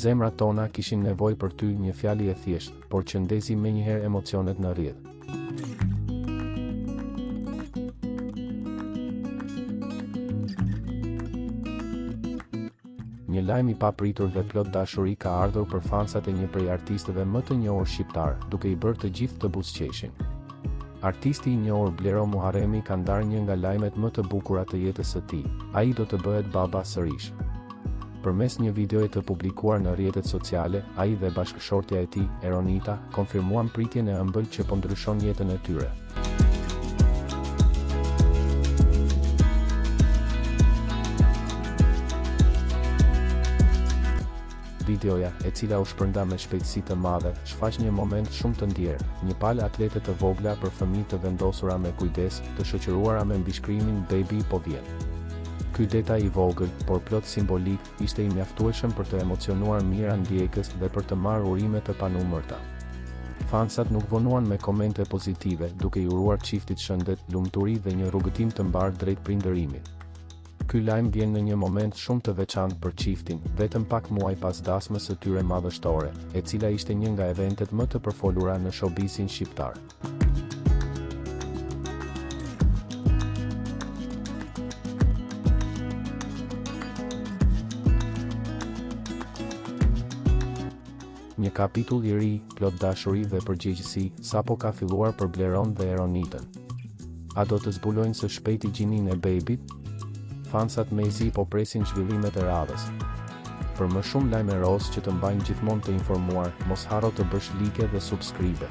Zemrat tona kishin nevojë për ty, një fjalë e thjeshtë, por që ndezi menjëherë emocionet në rrjedh. Një lajm i papritur dhe plot dashuri ka ardhur për fansat e një prej artistëve më të njohur shqiptar, duke i bërë të gjithë të buzëqeshin. Artisti i njohur Blero Muharremi ka ndarë një nga lajmet më të bukura të jetës së tij. Ai do të bëhet baba sërish. Përmes një videoje të publikuar në rrjetet sociale, ai dhe bashkëshortja e tij, Eronita, konfirmuan pritjen e ëmbël që po ndryshon jetën e tyre. Videoja, e cila u shpërnda me shpejtësi të madhe, shfaq një moment shumë të ndjerë, një palë atlete të vogla për fëmijë të vendosura me kujdes, të shoqëruara me mbishkrimin "Baby po vjen". Ky detaj i vogël, por plot simbolik, ishte i mjaftueshëm për të emocionuar mijëra ndjekës dhe për të marrë urime të panumërta. Fansat nuk vonuan me komente pozitive, duke i uruar çiftit shëndet, lumturi dhe një rrugëtim të mbar drejt prindërimit. Ky lajm vjen në një moment shumë të veçantë për çiftin, vetëm pak muaj pas dasmës së tyre madhështore, e cila ishte një nga eventet më të përfolura në showbizin shqiptar. Një kapitull i ri, plot dashuri dhe përgjegjësi, sapo ka filluar për Bleron dhe Eronitën. A do të zbulojnë së shpejti gjininë e bebit? Fansat mezi po presin zhvillimet e radhës. Për më shumë lajme roz që të mbajnë gjithmonë të informuar, mos harro të bësh like dhe subscribe.